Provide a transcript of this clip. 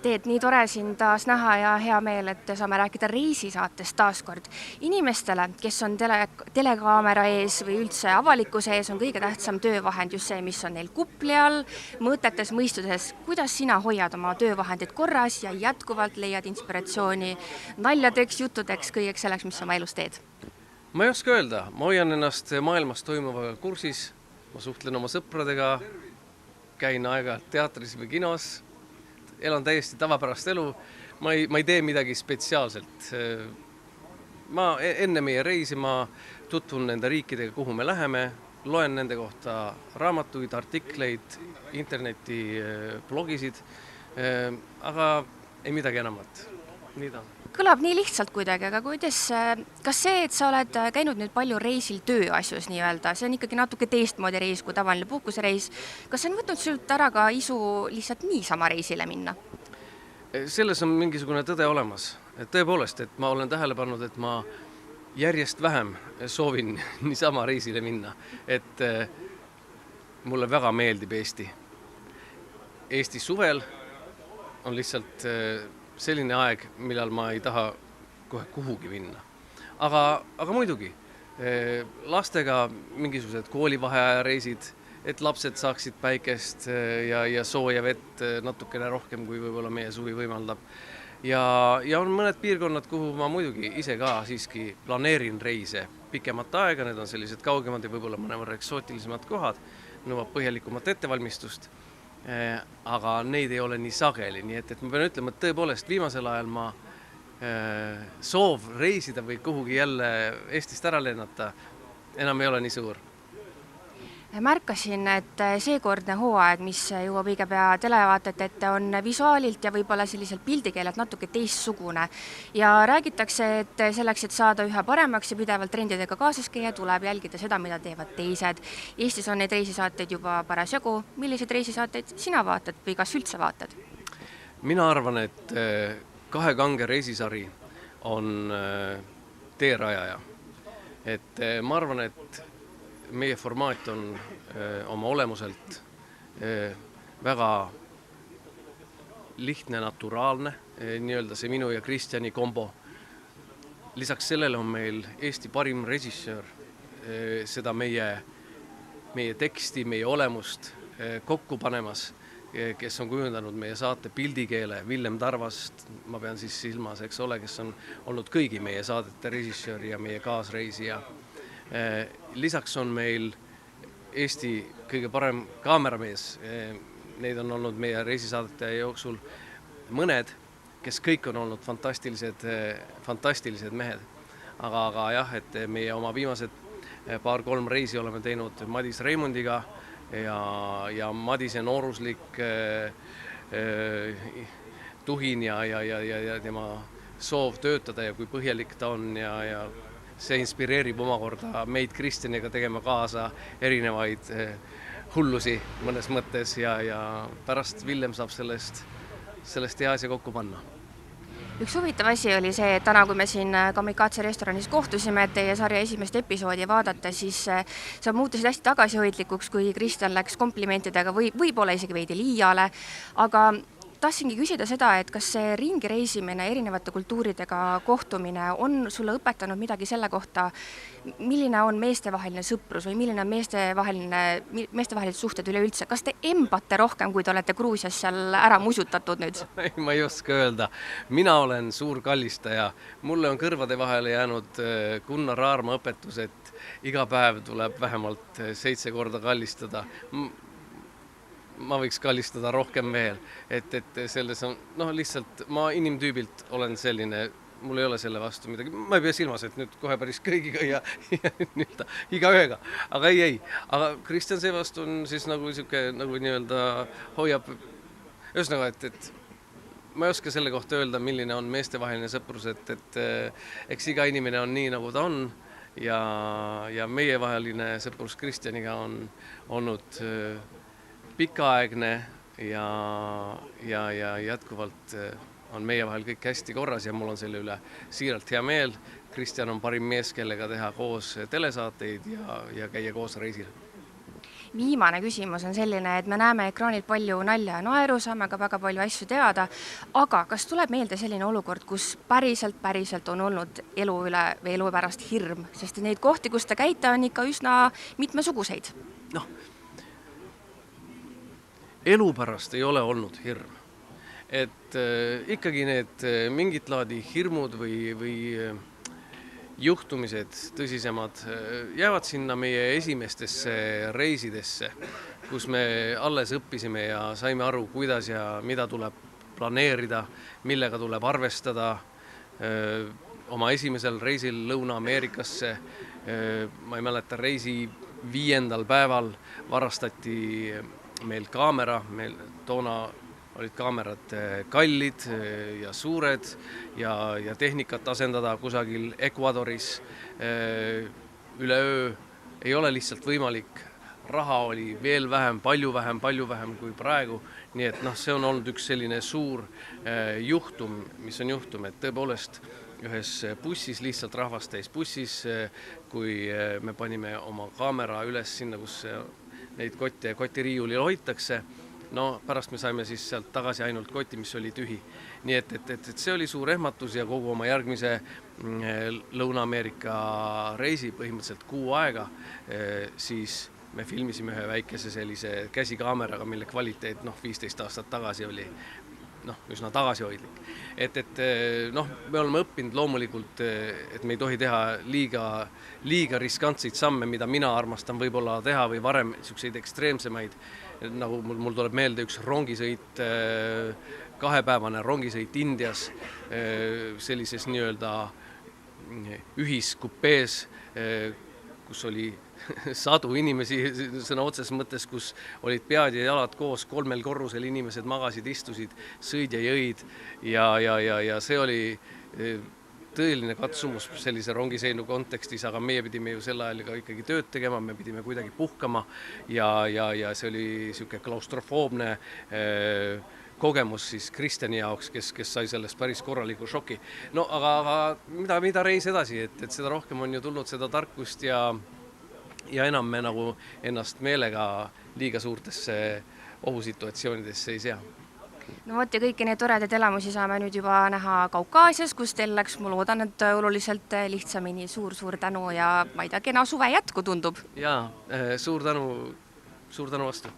Teet, nii tore sind taas näha ja hea meel, et saame rääkida reisisaatest taaskord. Inimestele, kes on telekaamera ees või üldse avalikkuse ees, on kõige tähtsam töövahend just see, mis on neil kupli all, mõtetes, mõistuses. Kuidas sina hoiad oma töövahendid korras ja jätkuvalt leiad inspiratsiooni naljadeks, juttudeks, kõigeks selleks, mis sa oma elus teed? Ma ei oska öelda, ma hoian ennast maailmas toimuvaga kursis, ma suhtlen oma sõpradega, käin aeg-ajalt teatris või kinos, elan täiesti tavapärast elu, ma ei tee midagi spetsiaalselt. Enne meie reisi ma tutvun nende riikidega, kuhu me läheme, loen nende kohta raamatuid, artikleid, interneti blogisid, aga ei midagi enamat. Nii ta on. Kõlab nii lihtsalt kuidagi, aga kas see, et sa oled käinud nüüd palju reisil tööasjus nii-öelda, see on ikkagi natuke teistmoodi reis kui tavaline puhkusereis, kas see on võtnud sult ära ka isu lihtsalt niisama reisile minna? Selles on mingisugune tõde olemas. Tõepoolest, et ma olen tähele pannud, et ma järjest vähem soovin niisama reisile minna, et mulle väga meeldib Eesti. Eesti suvel on lihtsalt selline aeg, millal ma ei taha kohe kuhugi minna. Aga muidugi, lastega mingisugused koolivaheaja reisid, et lapsed saaksid päikest ja sooja vett natukene rohkem, kui võib-olla meie suvi võimaldab. Ja on mõned piirkonnad, kuhu ma muidugi ise ka siiski planeerin reise pikemat aega, need on sellised kaugemad ja võib-olla mõnevõrra eksootilisemad kohad, nõuab põhjalikumat ettevalmistust. Aga neid ei ole nii sageli, nii et ma pean ütlema, et tõepoolest viimasel ajal ma soov reisida või kuhugi jälle Eestist ära lennata enam ei ole nii suur. Märkasin, et seekordne hooaeg, mis jõuab õige pea televaatajate ette, on visuaalilt ja võib-olla selliselt pildikeelelt natuke teistsugune. Ja räägitakse, et selleks, et saada üha paremaks ja pidevalt trendidega kaasas käia, tuleb jälgida seda, mida teevad teised. Eestis on neid reisisaateid juba parasjagu. Milliseid reisisaateid sina vaatad või kas üldse vaatad? Mina arvan, et kahe kange reisisari on teerajaja. Et ma arvan, et meie formaat on oma olemuselt väga lihtne, naturaalne, nii-öelda see minu ja Kristjani kombo. Lisaks sellele on meil Eesti parim režissöör, seda meie teksti, meie olemust kokku panemas, kes on kujundanud meie saate pildikeele, Villem Tarvast, ma pean siis silmas, eks ole, kes on olnud kõigi meie saadete režissöör ja meie kaasreisija. Lisaks on meil Eesti kõige parem kaameramees. Neid on olnud meie reisisaadete jooksul mõned, kes kõik on olnud fantastilised mehed. Aga jah, et meie oma viimased paar-kolm reisi oleme teinud Madis Reimundiga ja Madise nooruslik tuhin ja tema soov töötada ja kui põhjalik ta on ja see inspireerib omakorda meid Kristjaniga tegema kaasa erinevaid hullusi mõnes mõttes ja pärast Villem saab sellest hea asja kokku panna. Üks huvitav asi oli see, et täna, kui me siin Kamikaze restoranis kohtusime, et teie sarja esimest episoodi vaadata, siis sa muutusid hästi tagasihoidlikuks, kui Kristjan läks komplimentidega võib-olla isegi veidi liiale, aga tahtsingi küsida seda, et kas see ringi reisimine, erinevate kultuuridega kohtumine on sulle õpetanud midagi selle kohta, milline on meestevaheline sõprus või milline on meestevahelised suhted üleüldse? Kas te embate rohkem, kui te olete Gruusias seal ära musutatud nüüd? Ma ei oska öelda. Mina olen suur kallistaja. Mulle on kõrvade vahele jäänud Gunnar Raarma õpetus, et iga päev tuleb vähemalt 7 korda kallistada. Ma võiks kallistada rohkem veel, et selles on, lihtsalt ma inimtüübilt olen selline, mul ei ole selle vastu midagi, ma ei pea silmas, et nüüd kohe päris kõigiga ja iga ühega, aga ei, aga Kristjan seevastu on siis nagu nii-öelda hoiab, ühesõnaga, et ma ei oska selle kohta öelda, milline on meestevaheline sõprus, et eks iga inimene on nii, nagu ta on ja meievaheline sõprus Kristjaniga on olnud pikaaegne ja jätkuvalt on meie vahel kõik hästi korras ja mul on selle üle siiralt hea meel. Kristjan on parim mees, kellega teha koos telesaateid ja käia koos reisil. Viimane küsimus on selline, et me näeme ekraanilt palju nalja ja naeru, saame ka väga palju asju teada, aga kas tuleb meelde selline olukord, kus päriselt on olnud elu üle või elu pärast hirm, sest neid kohti, kus te käite, on ikka üsna mitmesuguseid? Noh, elu pärast ei ole olnud hirm. Et ikkagi need mingit laadi hirmud või juhtumised tõsisemad jäävad sinna meie esimestesse reisidesse, kus me alles õppisime ja saime aru, kuidas ja mida tuleb planeerida, millega tuleb arvestada. Oma esimesel reisil Lõuna-Ameerikasse, ma ei mäleta, reisi 5. päeval varastati meil kaamera, meil toona olid kaamerad kallid ja suured ja tehnikat asendada kusagil Ecuadoris üleöö ei ole lihtsalt võimalik. Raha oli veel vähem, palju vähem kui praegu. Nii et see on olnud üks selline suur juhtum, mis on juhtum, et tõepoolest ühes bussis, lihtsalt rahvast täis bussis, kui me panime oma kaamera üles sinna, kus neid kotiriiulil hoitakse. Pärast me saime siis sealt tagasi ainult koti, mis oli tühi. Nii et see oli suur ehmatus ja kogu oma järgmise Lõuna-Ameerika reisi põhimõtteliselt 6 aega, siis me filmisime ühe väikese sellise käsikaameraga, mille kvaliteet 15 aastat tagasi oli üsna tagasihoidlik. Me oleme õppinud loomulikult, et me ei tohi teha liiga riskantseid samme, mida mina armastan võib-olla teha või varem selliseid ekstreemsemaid, nagu mul tuleb meelde üks rongisõit, 2-päevane rongisõit Indias, sellises nii-öelda ühiskupees, kus oli sadu inimesi sõna otseses mõttes, kus olid pead ja jalad koos, 3 korrusel inimesed magasid, istusid, sõid ja jõid ja see oli tõeline katsumus sellise rongiseinu kontekstis, aga meie pidime ju sel ajal ka ikkagi tööd tegema, me pidime kuidagi puhkama ja see oli selline klaustrofoobne kogemus siis Kristjani jaoks, kes sai sellest päris korraliku šoki. Aga mida reis edasi, et seda rohkem on ju tulnud seda tarkust ja enam me nagu ennast meelega liiga suurtesse ohusituatsioonidesse ei sea. Ja kõiki neid toredaid elamusi saame nüüd juba näha Kaukaasias, kus teil läks, ma loodan, et oluliselt lihtsamini. Suur tänu ja ma ei tea, kena suve jätku tundub. Jaa, suur tänu vastu.